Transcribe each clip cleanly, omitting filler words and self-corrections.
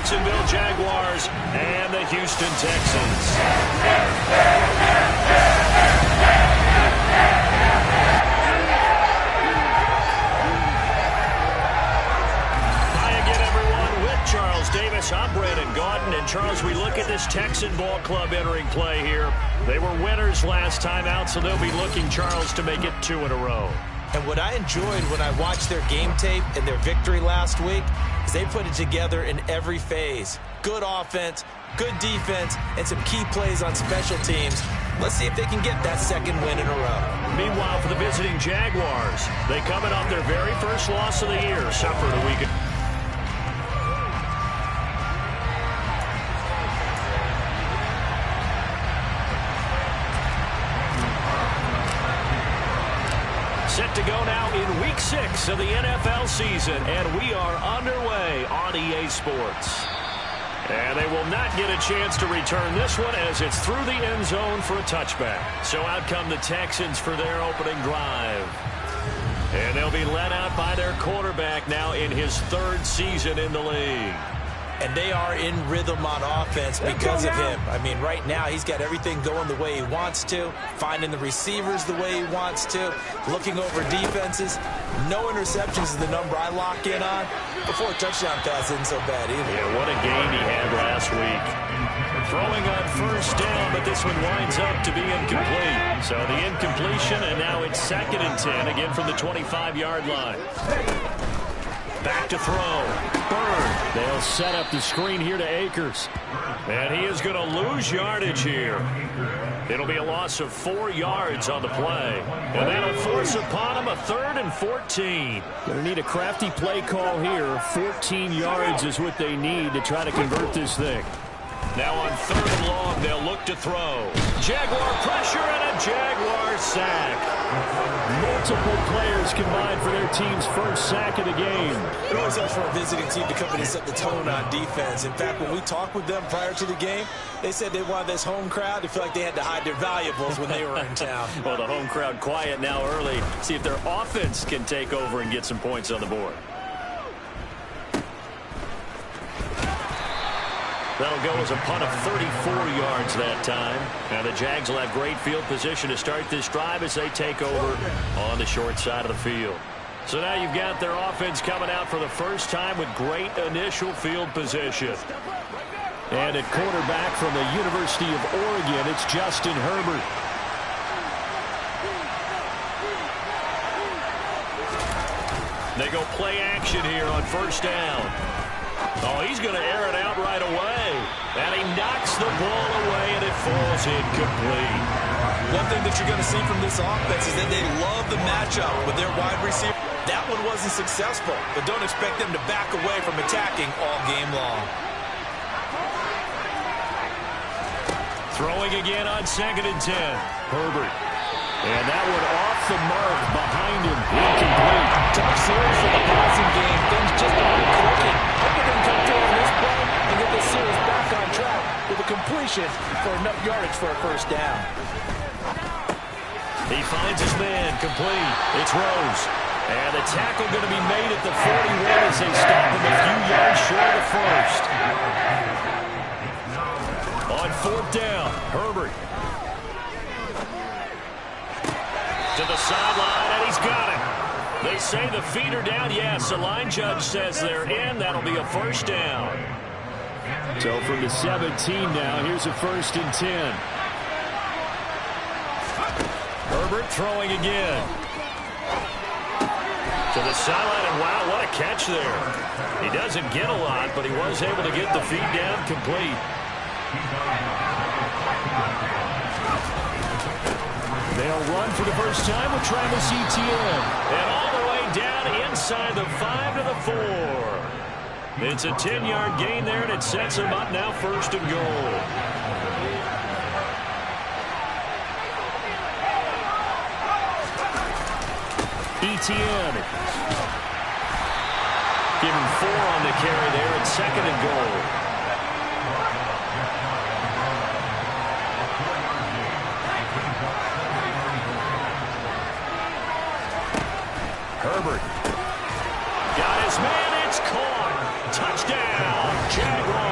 Jacksonville Jaguars and the Houston Texans. Charles Davis, I'm Brandon Gaudin, and Charles, we look at this Texan ball club entering play here. They were winners last time out, so they'll be looking, Charles, to make it 2 in a row. And what I enjoyed when I watched their game tape and their victory last week is they put it together in every phase. Good offense, good defense, and some key plays on special teams. Let's see if they can get that second win in a row. Meanwhile, for the visiting Jaguars, they coming off their very first loss of the year, suffered a week ago. Set to go now in Week 6 of the NFL season, and we are underway on EA Sports. And they will not get a chance to return this one as it's through the end zone for a touchback. So out come the Texans for their opening drive. And they'll be led out by their quarterback now in his 3rd season in the league. And they are in rhythm on offense because of him. I mean, right now, he's got everything going the way he wants to, finding the receivers the way he wants to, looking over defenses. No interceptions is the number I lock in on. Before a touchdown pass isn't so bad either. Yeah, what a game he had last week. Throwing on first down, but this one winds up to be incomplete. So the incompletion, and now it's 2nd and 10, again from the 25-yard line. Back to throw. Bird. They'll set up the screen here to Akers. And he is going to lose yardage here. It'll be a loss of 4 yards on the play. And that'll force upon him a 3rd and 14. Going to need a crafty play call here. 14 yards is what they need to try to convert this thing. Now on 3rd and long, they'll look to throw. Jaguar pressure and a Jaguar sack. Multiple players combined for their team's first sack of the game. It always helps for a visiting team to come in and set the tone on defense. In fact, when we talked with them prior to the game, they said they wanted this home crowd to feel like they had to hide their valuables when they were in town. Well, the home crowd quiet now early. See if their offense can take over and get some points on the board. That'll go as a punt of 34 yards that time. Now the Jags will have great field position to start this drive as they take over on the short side of the field. So now you've got their offense coming out for the first time with great initial field position. And at quarterback from the University of Oregon, it's Justin Herbert. They go play action here on first down. Oh, he's going to air it out right away. And he knocks the ball away, and it falls incomplete. One thing that you're going to see from this offense is that they love the matchup with their wide receiver. That one wasn't successful, but don't expect them to back away from attacking all game long. Throwing again on 2nd and 10. Herbert. And that one off the mark behind him. Incomplete. Tough series for the passing game. Things just aren't clicking. Hope they can come through on this play and get this series back on track with a completion for enough yardage for a first down. He finds his man. Complete. It's Rose. And the tackle going to be made at the 41 as they stop him a few yards short of the first. On 4th down, Herbert. To the sideline, and he's got it. They say the feet are down. Yes, the line judge says they're in. That'll be a first down. So from the 17 now, here's a 1st and 10. Herbert throwing again. To the sideline, and wow, what a catch there. He doesn't get a lot, but he was able to get the feet down complete. They'll run for the first time with Travis Etienne. And all the way down inside the 5 to the 4. It's a 10-yard gain there, and it sets them up now 1st and goal. Etienne. Give him 4 on the carry there at 2nd and goal. Herbert. Got his man. It's caught. Touchdown, Jaguars.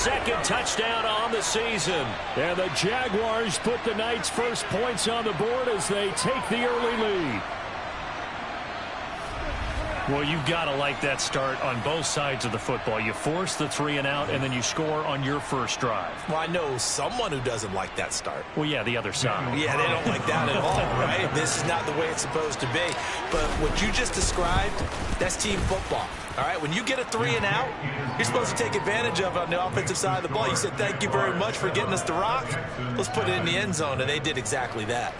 second touchdown on the season. And the Jaguars put the night's first points on the board as they take the early lead. Well, you've got to like that start on both sides of the football. You force the 3 and out, and then you score on your first drive. Well, I know someone who doesn't like that start. Well, yeah, the other side. Yeah, they don't like that at all, right? This is not the way it's supposed to be. But what you just described, that's team football. All right, when you get a 3 and out, you're supposed to take advantage of it on the offensive side of the ball. You said, thank you very much for getting us the rock. Let's put it in the end zone, and they did exactly that.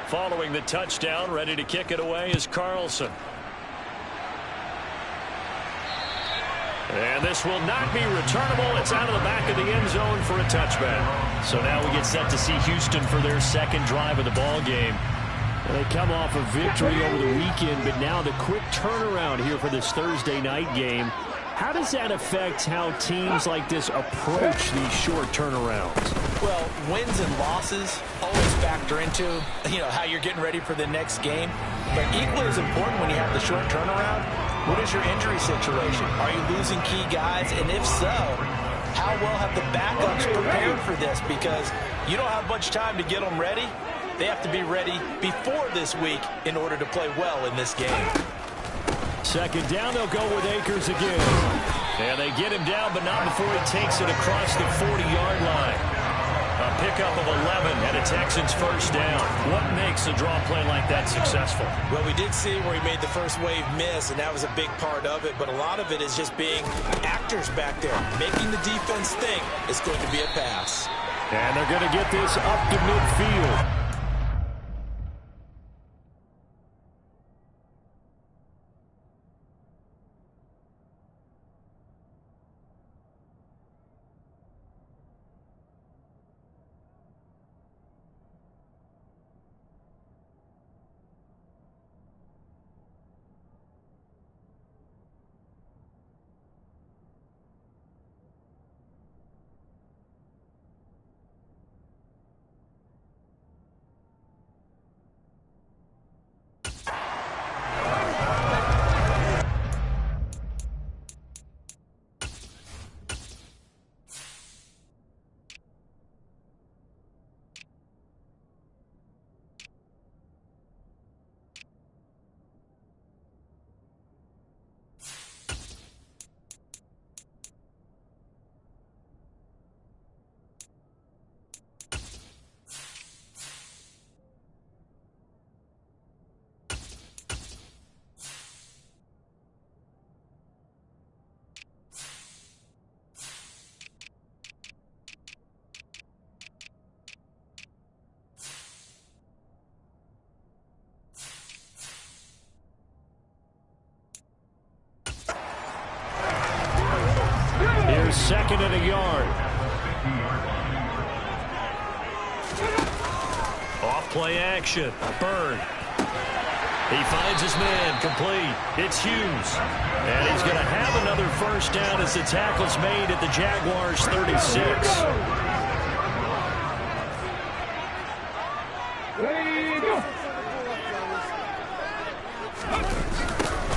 Following the touchdown, ready to kick it away is Carlson. And this will not be returnable. It's out of the back of the end zone for a touchback. So now we get set to see Houston for their second drive of the ball game. They come off a victory over the weekend, but now the quick turnaround here for this Thursday night game. How does that affect how teams like this approach these short turnarounds? Well, wins and losses always factor into, how you're getting ready for the next game. But equally as important when you have the short turnaround, what is your injury situation? Are you losing key guys? And if so, how well have the backups prepared for this? Because you don't have much time to get them ready. They have to be ready before this week in order to play well in this game. Second down, they'll go with Akers again. And they get him down, but not before he takes it across the 40-yard line. A pickup of 11 and a Texans first down. What makes a draw play like that successful? Well, we did see where he made the first wave miss, and that was a big part of it. But a lot of it is just being actors back there, making the defense think it's going to be a pass. And they're going to get this up to midfield. Second and a yard. Off play action. Bird. He finds his man. Complete. It's Hughes. And he's going to have another first down as the tackle's made at the Jaguars' 36.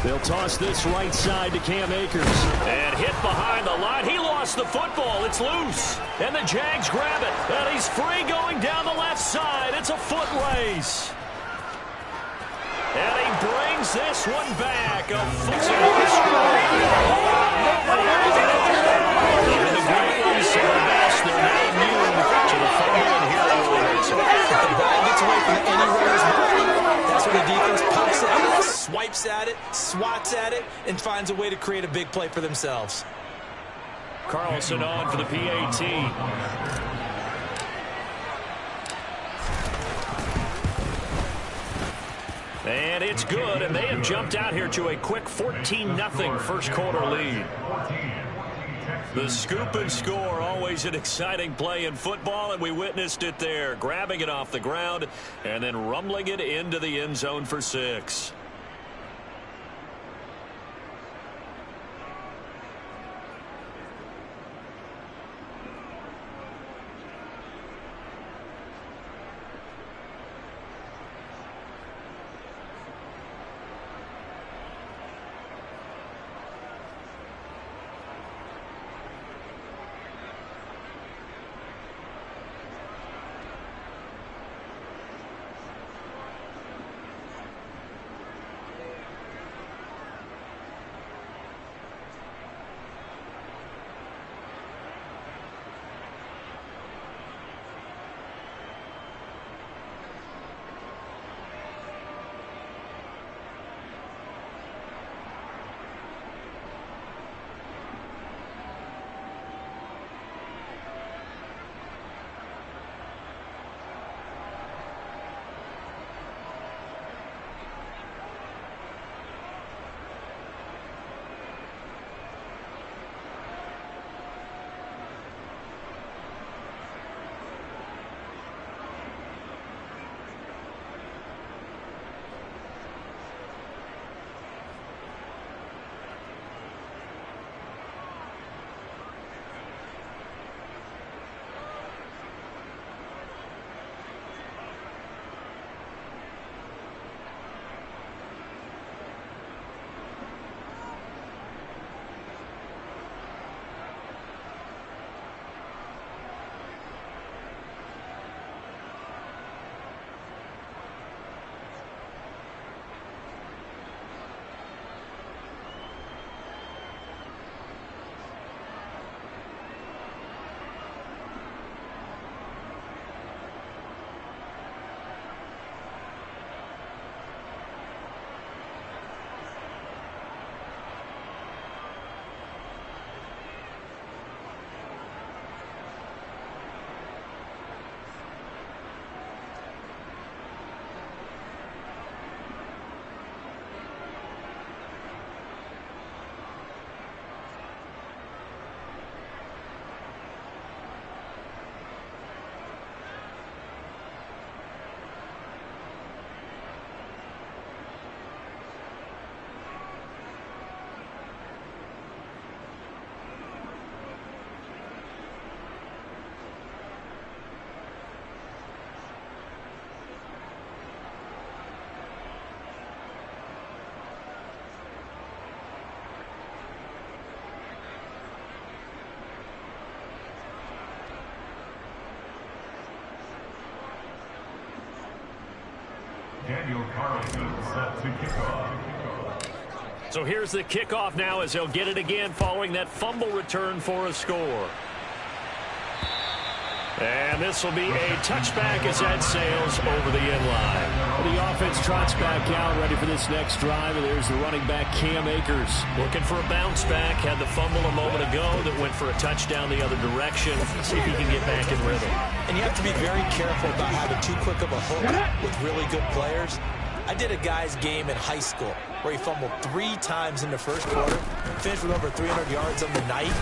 They'll toss this right side to Cam Akers. And hit behind the line. He lost the football. It's loose. And the Jags grab it. And he's free going down the left side. It's a foot race. And he brings this one back. A foot race. And the Grays are the best. They're now immune to the fumble. And here they will hurt some. If the ball gets away from any runner's body, that's when the defense pumps at it, swipes at it, swats at it, and finds a way to create a big play for themselves. Carlson on for the PAT. And it's good, and they have jumped out here to a quick 14-0 first quarter lead. The scoop and score, always an exciting play in football, and we witnessed it there, grabbing it off the ground and then rumbling it into the end zone for 6. So here's the kickoff now as he'll get it again following that fumble return for a score. And this will be a touchback as that sails over the end line. The offense trots back out, ready for this next drive, and there's the running back, Cam Akers. Looking for a bounce back. Had the fumble a moment ago that went for a touchdown the other direction. See if he can get back in rhythm. And you have to be very careful about having too quick of a hook with really good players. I did a guy's game in high school where he fumbled 3 times in the first quarter, finished with over 300 yards on the night,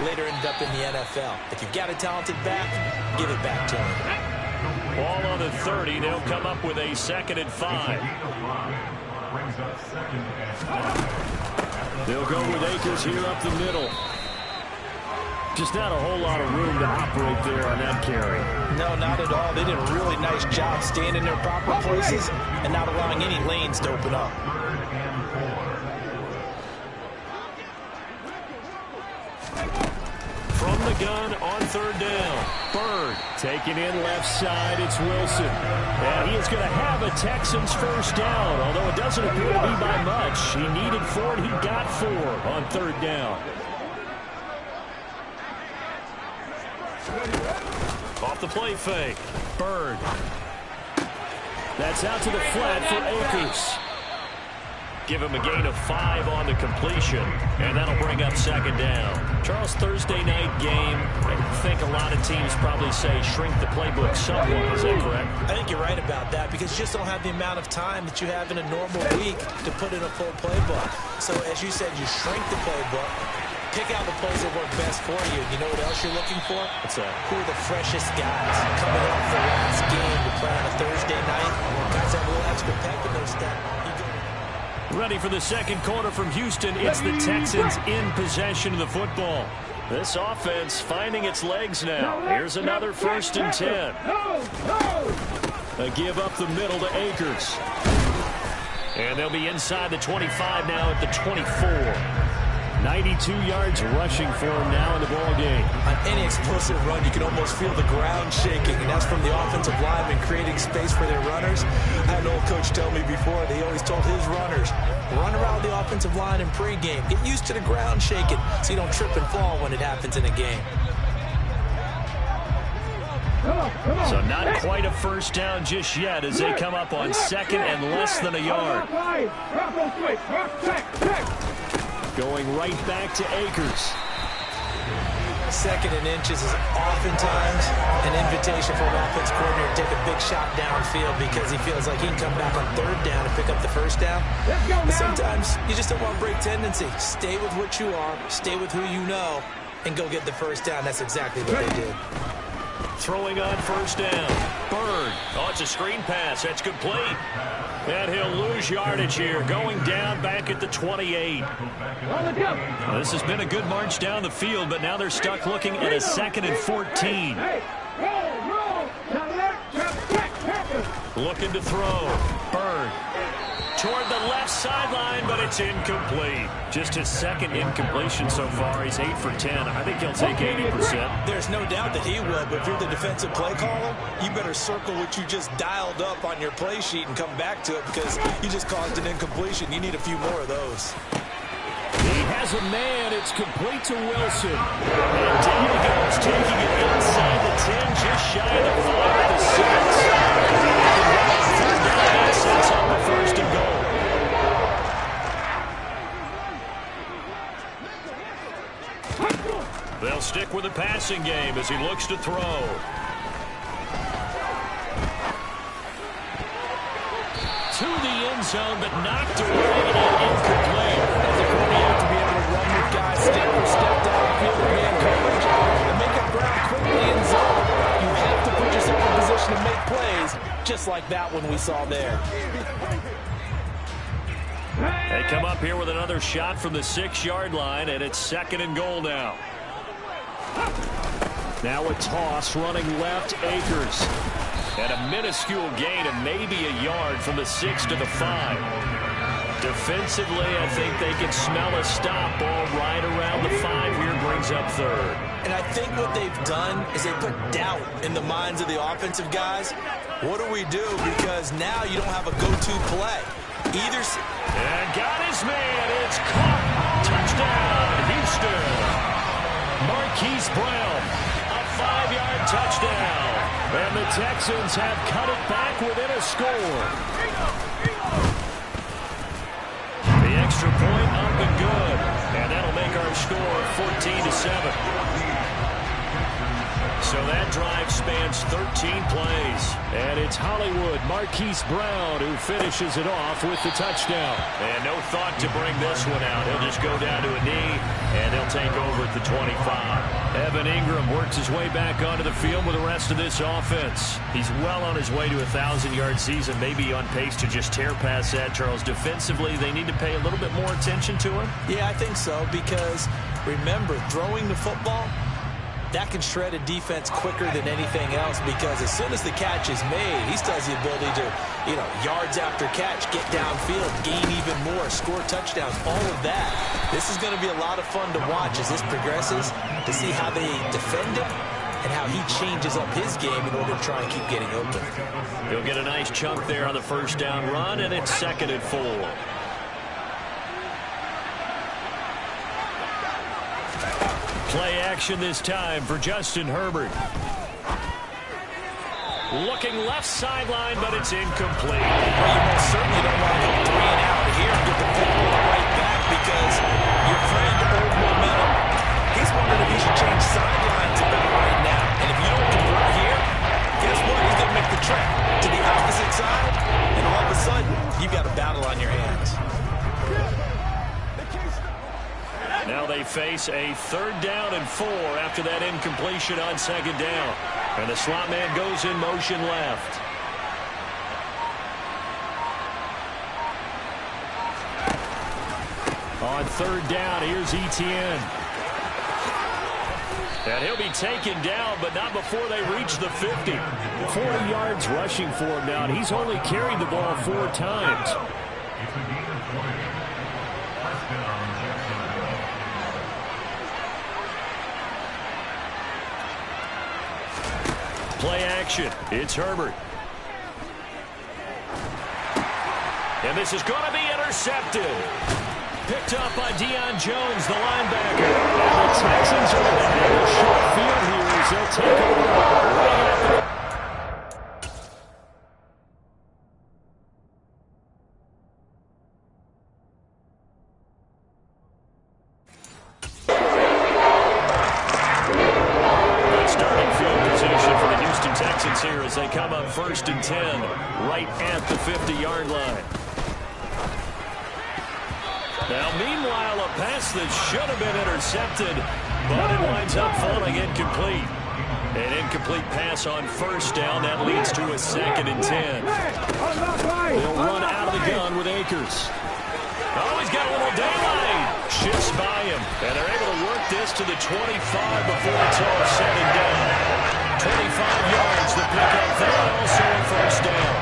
later ended up in the NFL. If you've got a talented back, give it back to him. Ball on the 30. They'll come up with a 2nd and 5. They'll go with Akers here up the middle. Just not a whole lot of room to operate there on that carry. No, not at all. They did a really nice job staying in their proper places and not allowing any lanes to open up. From the gun on 3rd down. Bird taking in left side. It's Wilson. And he is going to have a Texans first down, although it doesn't appear to be by much. He needed 4 and he got 4 on 3rd down. Off the play fake. Bird. That's out to the flat for Akers. Give him a gain of 5 on the completion, and that'll bring up 2nd down. Charles, Thursday night game, I think a lot of teams probably say shrink the playbook somewhat. Is that correct? I think you're right about that because you just don't have the amount of time that you have in a normal week to put in a full playbook. So as you said, you shrink the playbook. Pick out the plays that work best for you. You know what else you're looking for? What's that? Who are the freshest guys coming off the last game to play on a Thursday night? Guys have a little extra pep in their step. Ready for the second quarter from Houston. It's the Texans in possession of the football. This offense finding its legs now. Here's another 1st and 10. A give up the middle to Akers. And they'll be inside the 25 now at the 24. 92 yards rushing for him now in the ball game. On any explosive run, you can almost feel the ground shaking, and that's from the offensive linemen creating space for their runners. I had an old coach tell me before, he always told his runners, run around the offensive line in pregame. Get used to the ground shaking so you don't trip and fall when it happens in a game. So not quite a first down just yet as they come up on 2nd and less than a yard. Going right back to Akers. 2nd and inches is oftentimes an invitation for an offense coordinator to take a big shot downfield because he feels like he can come back on 3rd down and pick up the 1st down. But sometimes you just don't want break tendency. Stay with what you are, stay with who you know, and go get the 1st down. That's exactly what they did. Throwing on 1st down. Bird. Oh, it's a screen pass. That's complete. And he'll lose yardage here. Going down back at the 28. Well, this has been a good march down the field, but now they're stuck looking at a 2nd and 14. Looking to throw. Bird. Toward the left sideline, but it's incomplete. Just his 2nd incompletion so far. He's 8 for 10. I think he'll take 80%. There's no doubt that he will, but if you're the defensive play caller, you better circle what you just dialed up on your play sheet and come back to it because you just caused an incompletion. You need a few more of those. He has a man. It's complete to Wilson. And down he goes, taking it inside the 10, just shy of the 5 at the 6. That sets up a 1st and goal. They'll stick with the passing game as he looks to throw. To the end zone, but knocked away and incomplete. As a corner, you have to be able to run with guys step for step downfield with man coverage and make up ground quickly in zone. You have to put yourself in position to make plays, just like that one we saw there. They come up here with another shot from the 6-yard line, and it's 2nd and goal now. Now a toss running left, Akers. And a minuscule gain of maybe a yard from the 6 to the 5. Defensively, I think they can smell a stop ball right around the 5 here, brings up 3rd. And I think what they've done is they put doubt in the minds of the offensive guys. What do we do? Because now you don't have a go-to play. And got his man. It's caught. Touchdown, Houston. Marquise Brown, a 5-yard touchdown. And the Texans have cut it back within a score. The extra point up and good. And that'll make our score 14-7. So that drive spans 13 plays. And it's Hollywood Marquise Brown who finishes it off with the touchdown. And no thought to bring this one out. He'll just go down to a knee, and he'll take over at the 25. Evan Ingram works his way back onto the field with the rest of this offense. He's well on his way to a 1,000-yard season, maybe on pace to just tear past that, Charles. Defensively, they need to pay a little bit more attention to him. Yeah, I think so, because remember, throwing the football, that can shred a defense quicker than anything else because as soon as the catch is made, he still has the ability to, yards after catch, get downfield, gain even more, score touchdowns, all of that. This is going to be a lot of fun to watch as this progresses to see how they defend him and how he changes up his game in order to try and keep getting open. He'll get a nice chunk there on the 1st down run, and it's 2nd and 4. Play action this time for Justin Herbert. Looking left sideline, but it's incomplete. Well, you most certainly don't want to go 3 and out here and get the football right back because your friend old momentum, he's wondering if he should change sidelines about right now. And if you don't convert here, guess what? He's going to make the trek to the opposite side, and all of a sudden, you've got a battle on your hands. Now they they face a 3rd down and 4 after that incompletion on 2nd down. And the slot man goes in motion left. On 3rd down, here's Etienne. And he'll be taken down, but not before they reach the 50. 40 yards rushing for him now, and he's only carried the ball 4 times. Play action. It's Herbert. And this is going to be intercepted. Picked up by Deion Jones, the linebacker. And the Texans are going to have a short field here as they'll take over right after. Starting field position for the Houston Texans here as they come up 1st and 10 right at the 50-yard line. Now, meanwhile, a pass that should have been intercepted, but it winds up falling incomplete. An incomplete pass on 1st down. That leads to a 2nd and 10. They'll run out of the gun with Akers. Oh, he's got a little daylight. Shifts by him, and they're able to work this to the 25 before it's all said and done. 25 yards, the pickup there, also a 1st down.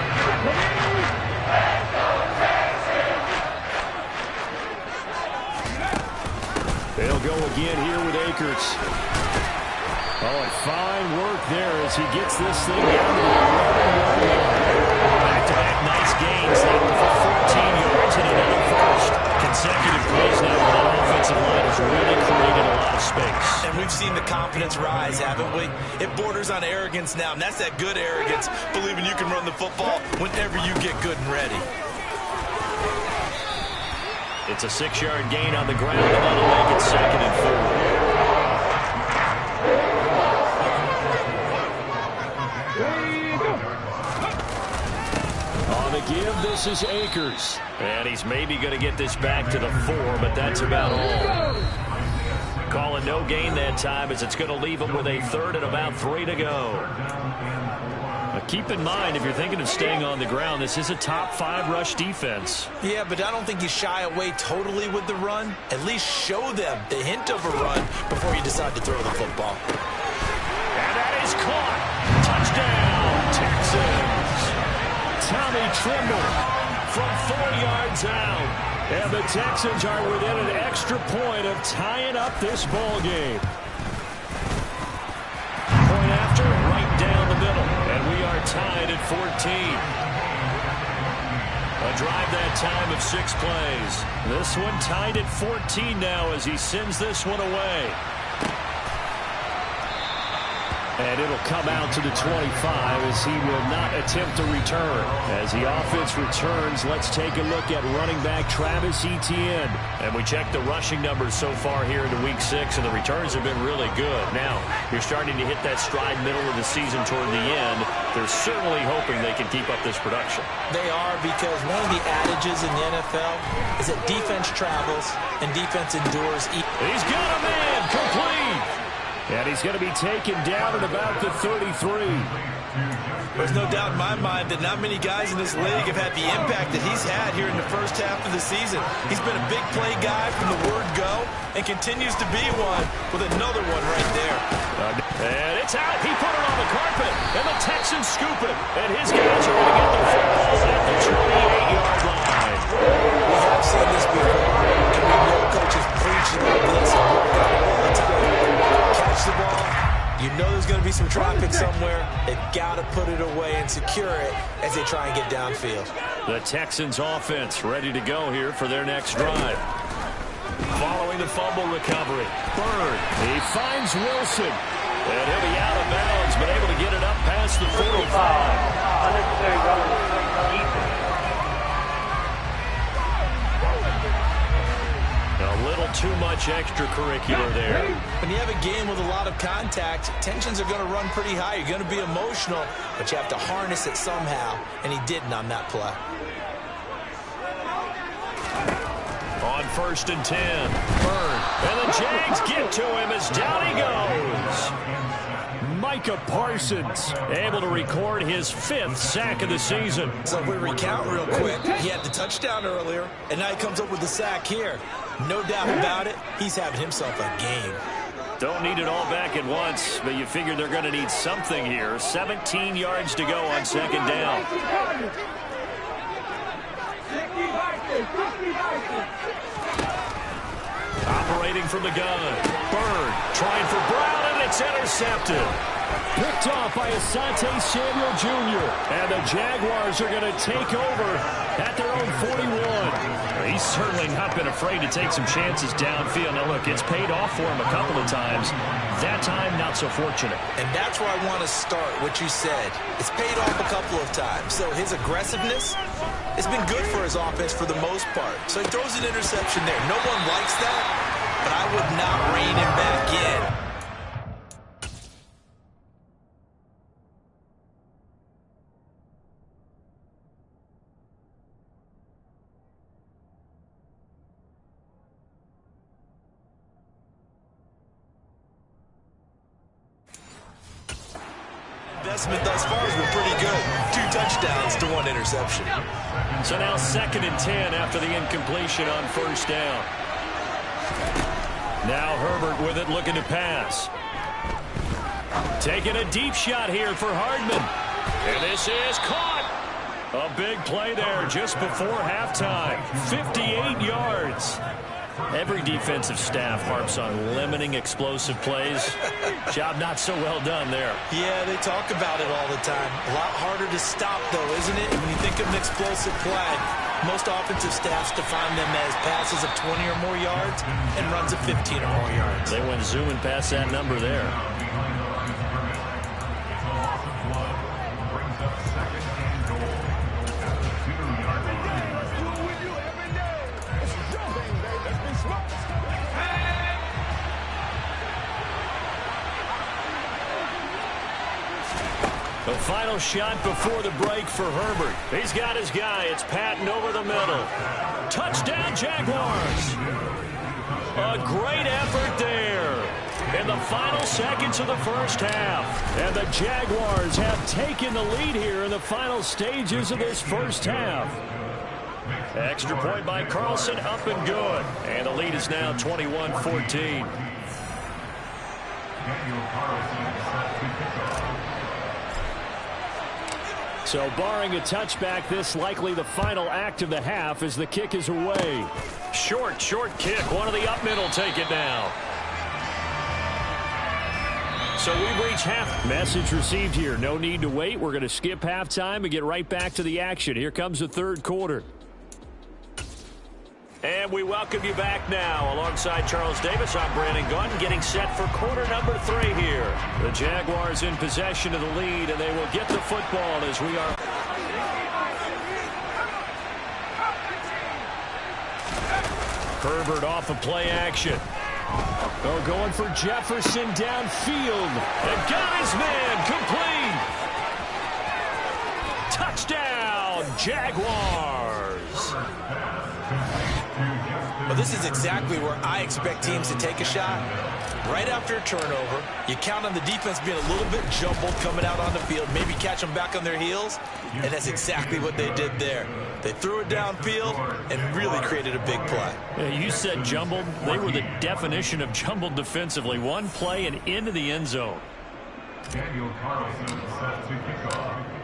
They'll go again here with Akers. Oh, and fine work there as he gets this thing down to the 11-yard line. Back-to-back nice gains there for 14 yards and another 1st. Consecutive plays now where that offensive line has really created a lot of space. And we've seen the confidence rise, haven't we? It borders on arrogance now, and that's that good arrogance, believing you can run the football whenever you get good and ready. It's a 6-yard gain on the ground, and that'll make it 2nd and 4. On the give, this is Akers. And he's maybe going to get this back to the 4, but that's about all. Calling no gain that time as it's going to leave him with a 3rd and about 3 to go. Now keep in mind, if you're thinking of staying on the ground, this is a top 5 rush defense. Yeah, but I don't think you shy away totally with the run. At least show them the hint of a run before you decide to throw the football. And that is caught. Touchdown, Texans. Tommy Trimble from 4 yards out. And the Texans are within an extra point of tying up this ball game. Point after, right down the middle. And we are tied at 14. A drive that time of 6 plays. This one tied at 14 now as he sends this one away. And it'll come out to the 25 as he will not attempt to return. As the offense returns, let's take a look at running back Travis Etienne. And we checked the rushing numbers so far here into Week 6, and the returns have been really good. Now, you're starting to hit that stride middle of the season toward the end. They're certainly hoping they can keep up this production. They are, because one of the adages in the NFL is that defense travels and defense endures. He's got a man, complete. And he's going to be taken down at about the 33. There's no doubt in my mind that not many guys in this league have had the impact that he's had here in the first half of the season. He's been a big play guy from the word go and continues to be one with another one right there. And it's out. He put it on the carpet, and the Texans scoop it. And his guys are going to get the football at the 28-yard line. We have seen this before, and we know coaches preach about this and work on it all the time. Catch the ball. You know there's going to be some traffic somewhere. They've got to put it away and secure it as they try and get downfield. The Texans offense ready to go here for their next drive. Following the fumble recovery, Bird, he finds Wilson. And he'll be out of bounds, but able to get it up past the 45. Unnecessary running. A little too much extracurricular there. When you have a game with a lot of contact, tensions are going to run pretty high. You're going to be emotional, but you have to harness it somehow, and he didn't on that play. On 1st and 10. Bird. And the Jags get to him as down he goes. Micah Parsons able to record his 5th sack of the season. So if we recount real quick, he had the touchdown earlier, and now he comes up with the sack here. No doubt about it, he's having himself a game. Don't need it all back at once, but you figure they're going to need something here. 17 yards to go on 2nd down. Operating from the gun. Bird trying for Brown, and it's intercepted. Picked off by Asante Samuel Jr. And the Jaguars are going to take over at their own 41. He's certainly not been afraid to take some chances downfield. Now, look, it's paid off for him a couple of times. That time, not so fortunate. And that's where I want to start, what you said. It's paid off a couple of times. So his aggressiveness, it's been good for his offense for the most part. So he throws an interception there. No one likes that, but I would not rein him back in. Investment thus far has been pretty good. 2 touchdowns to 1 interception. So now 2nd and 10 after the incompletion on 1st down. Now Herbert with it, looking to pass. Taking a deep shot here for Hardman. And this is caught. A big play there just before halftime. 58 yards. Every defensive staff harps on limiting explosive plays. Job not so well done there. Yeah, they talk about it all the time. A lot harder to stop, though, isn't it? When you think of an explosive play, most offensive staffs define them as passes of 20 or more yards and runs of 15 or more yards. They went zooming past that number there. The final shot before the break for Herbert. He's got his guy. It's Patton over the middle. Touchdown, Jaguars. A great effort there in the final seconds of the 1st half. And the Jaguars have taken the lead here in the final stages of this 1st half. Extra point by Carlson, up and good. And the lead is now 21-14. So barring a touchback, this likely the final act of the half as the kick is away. Short kick. One of the up mid will take it now. So we've reached half. Message received here. No need to wait. We're going to skip halftime and get right back to the action. Here comes the 3rd quarter. And we welcome you back now. Alongside Charles Davis, I'm Brandon Gunn, getting set for quarter number 3 here. The Jaguars in possession of the lead, and they will get the football as we are. Herbert off of play action. Oh, going for Jefferson downfield. And got his man complete. Touchdown, Jaguars. Well, this is exactly where I expect teams to take a shot. Right after a turnover, you count on the defense being a little bit jumbled coming out on the field, maybe catch them back on their heels, and that's exactly what they did there. They threw it downfield and really created a big play. Yeah, you said jumbled. They were the definition of jumbled defensively. One play and into the end zone.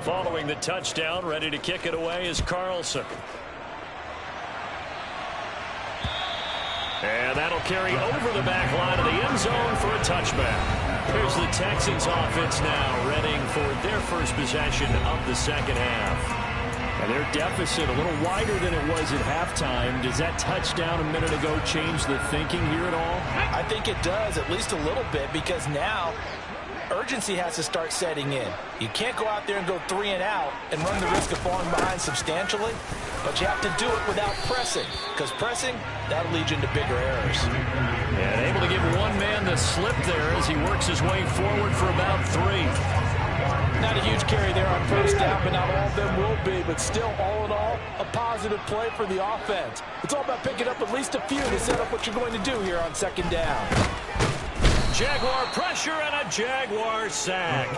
Following the touchdown, ready to kick it away is Carlson. And that'll carry over the back line of the end zone for a touchback. Here's the Texans offense now, readying for their first possession of the 2nd half. And their deficit a little wider than it was at halftime. Does that touchdown a minute ago change the thinking here at all? I think it does, at least a little bit, because now urgency has to start setting in. You can't go out there and go 3 and out and run the risk of falling behind substantially, but you have to do it without pressing, because pressing, that'll lead you into bigger errors. And able to give one man the slip there as he works his way forward for about 3. Not a huge carry there on first down, but not all of them will be. But still, all in all, a positive play for the offense. It's all about picking up at least a few to set up what you're going to do here on second down. Jaguar pressure and a Jaguar sack.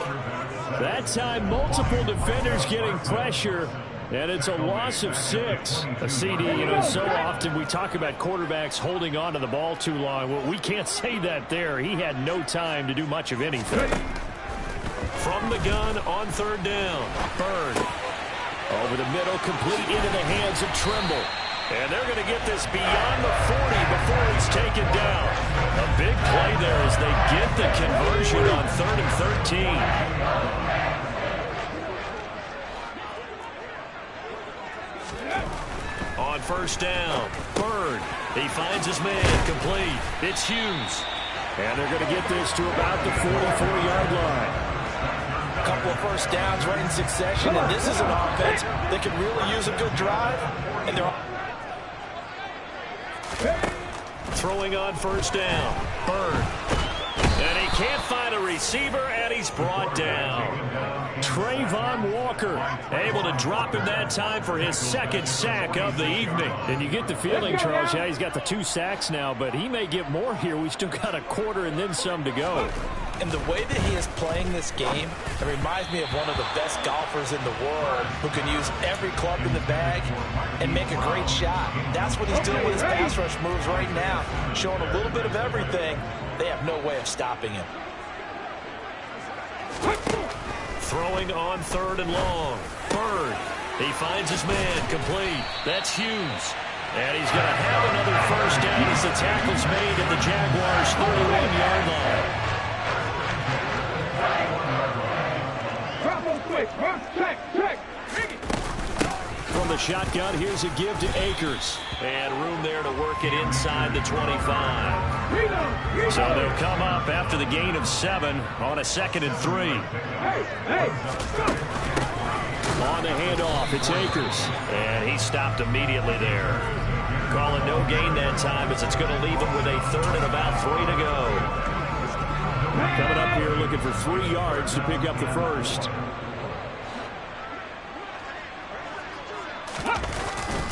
That time, multiple defenders getting pressure, and it's a loss of 6. A CD, so often we talk about quarterbacks holding on to the ball too long. Well, we can't say that there. He had no time to do much of anything. From the gun on third down. Bird. Over the middle, complete into the hands of Trimble. And they're going to get this beyond the 40 before he's taken down. A big play there as they get the conversion on 3rd and 13. On first down, Bird. He finds his man, complete. It's Hughes. And they're going to get this to about the 44-yard line. A couple of first downs right in succession, and this is an offense that can really use a good drive. And they're throwing on first down, Bird. And he can't find a receiver, and he's brought down. Trayvon Walker able to drop him that time for his second sack of the evening. And you get the feeling, Charles, yeah, he's got the 2 sacks now, but he may get more here. We still got a quarter and then some to go. And the way that he is playing this game, it reminds me of one of the best golfers in the world who can use every club in the bag and make a great shot. That's what he's doing with his pass rush moves right now, showing a little bit of everything. They have no way of stopping him. Throwing on third and long. Bird. He finds his man, complete. That's Hughes. And he's going to have another first down as the tackle's made at the Jaguars' 31-yard line. From the shotgun, here's a give to Akers. And room there to work it inside the 25. So they'll come up after the gain of 7 on a 2nd and 3. On the handoff, it's Akers. And he stopped immediately there. Calling no gain that time as it's going to leave him with a 3rd and about 3 to go. Coming up here looking for 3 yards to pick up the first.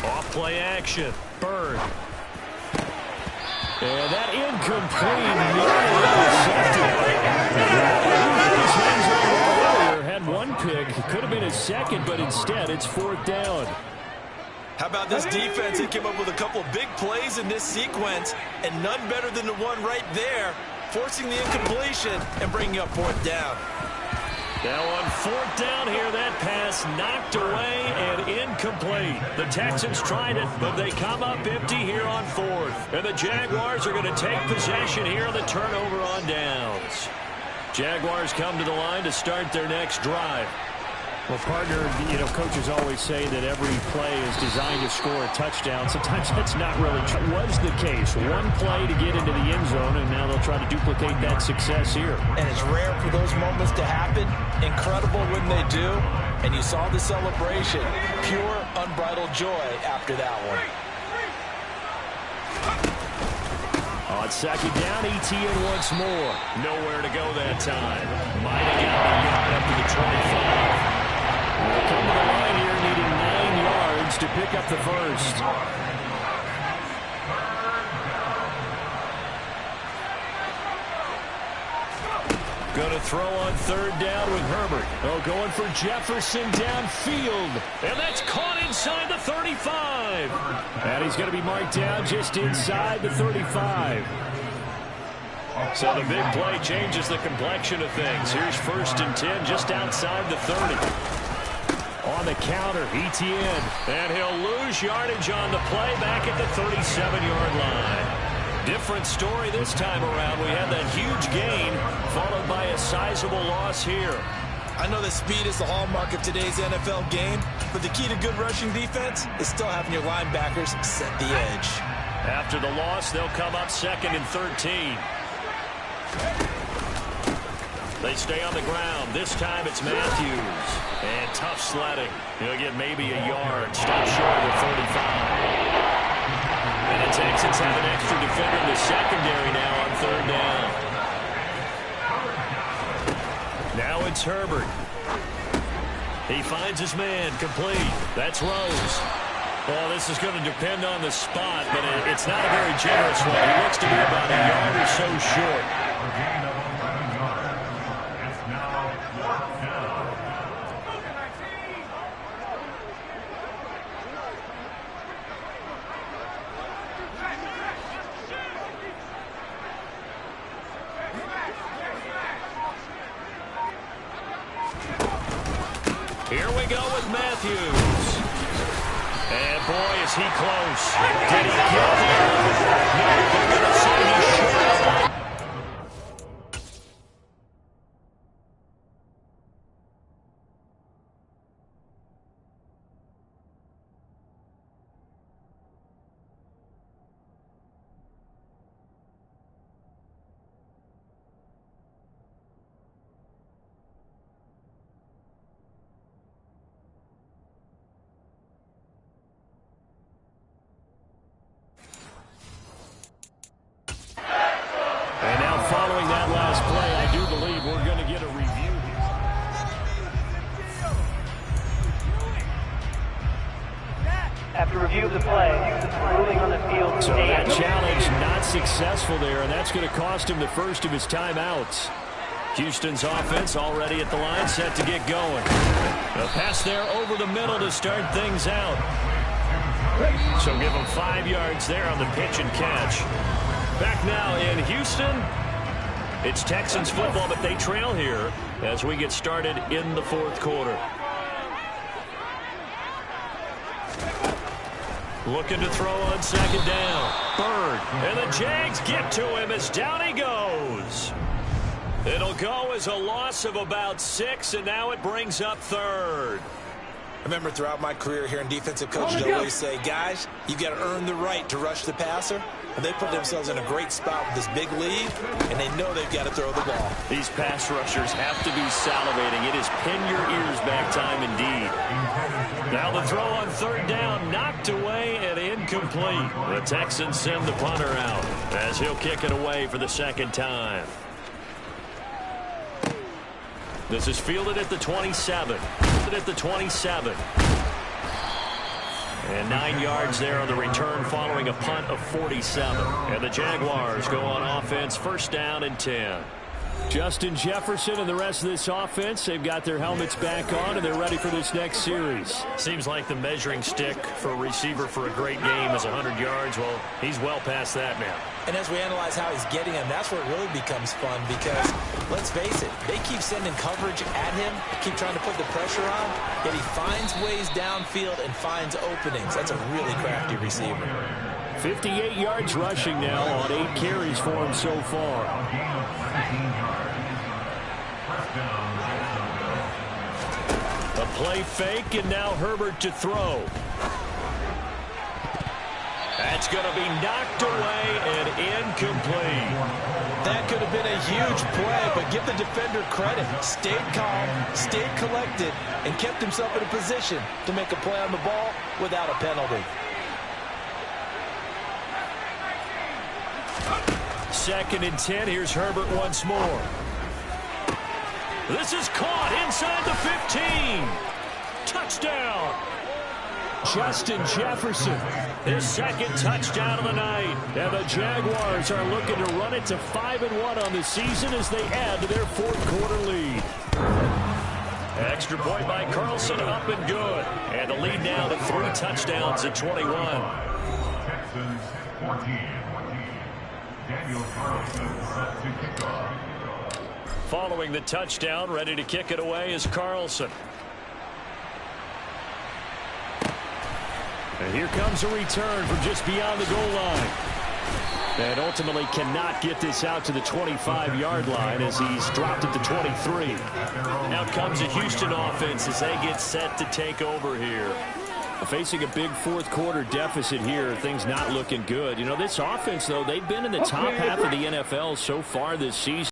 Off play action. Bird. And that incomplete. Had 1 pick. Could have been his 2nd, but instead it's 4th down. How about this defense? They came up with a couple of big plays in this sequence, and none better than the one right there, forcing the incompletion and bringing up 4th down. Now on 4th down here, that pass knocked away and incomplete. The Texans tried it, but they come up empty here on 4th. And the Jaguars are going to take possession here on the turnover on downs. Jaguars come to the line to start their next drive. Well, partner, coaches always say that every play is designed to score a touchdown. Sometimes that's not really true. It was the case. 1 play to get into the end zone, and now they'll try to duplicate that success here. And it's rare for those moments to happen. Incredible when they do. And you saw the celebration. Pure, unbridled joy after that one. On 2nd down, ETN once more. Nowhere to go that time. Might have got the yard up to the 25. They'll come to the line here needing 9 yards to pick up the first. Going to throw on 3rd down with Herbert. Oh, going for Jefferson downfield. And that's caught inside the 35. And he's going to be marked down just inside the 35. So the big play changes the complexion of things. Here's 1st and 10 just outside the 30. On the counter, ETN. And he'll lose yardage on the play back at the 37-yard line. Different story this time around. We had that huge gain followed by a sizable loss here. I know that speed is the hallmark of today's NFL game, but the key to good rushing defense is still having your linebackers set the edge. After the loss, they'll come up 2nd and 13. They stay on the ground. This time it's Matthews. And tough sledding. He'll get maybe a yard. Stop short of the 35. And the Texans have an extra defender in the secondary now on 3rd down. Now it's Herbert. He finds his man, complete. That's Rose. Well, this is going to depend on the spot, but it's not a very generous one. He looks to be about a yard or so short. Here we go with Matthews. And boy, is he close. Did he get him? No, they're going to say he's short. And now following that last play, I do believe we're going to get a review here. After review of the play, ruling on the field. So that challenge not successful there, and that's going to cost him the first of his timeouts. Houston's offense already at the line, set to get going. A pass there over the middle to start things out. So give him 5 yards there on the pitch and catch. Back now in Houston, it's Texans football, but they trail here as we get started in the fourth quarter. Looking to throw on second down. Bird, and the Jags get to him as down he goes. It'll go as a loss of about 6, and now it brings up third. I remember throughout my career hearing defensive coaches always say, guys, you got to earn the right to rush the passer. And they put themselves in a great spot with this big lead, and they know they've got to throw the ball. These pass rushers have to be salivating. It is pin your ears back time indeed. Now the throw on third down, knocked away and incomplete. The Texans send the punter out as he'll kick it away for the second time. This is fielded at the 27. At the 27. And 9 yards there on the return following a punt of 47. And the Jaguars go on offense, first down and 10. Justin Jefferson and the rest of this offense, they've got their helmets back on, and they're ready for this next series. Seems like the measuring stick for a receiver for a great game is 100 yards. Well, he's well past that now. And as we analyze how he's getting him, that's where it really becomes fun because, let's face it, they keep sending coverage at him, keep trying to put the pressure on, yet he finds ways downfield and finds openings. That's a really crafty receiver. 58 yards rushing now on 8 carries for him so far. A play fake, and now Herbert to throw. That's going to be knocked away and incomplete. That could have been a huge play, but give the defender credit. Stayed calm, stayed collected, and kept himself in a position to make a play on the ball without a penalty. Second and 10. Here's Herbert once more. This is caught inside the 15. Touchdown. Justin Jefferson. His second touchdown of the night. And the Jaguars are looking to run it to 5-1 on the season as they add to their fourth quarter lead. Extra point by Carlson, up and good. And the lead now to 3 touchdowns at 21. Texans 14. Daniel Carlson set to kick off. Following the touchdown, ready to kick it away is Carlson. And here comes a return from just beyond the goal line. And ultimately cannot get this out to the 25-yard line as he's dropped it to 23. Now comes a Houston offense as they get set to take over here. Facing a big fourth quarter deficit here, things not looking good. You know, this offense, though, they've been in the top half of the NFL so far this season.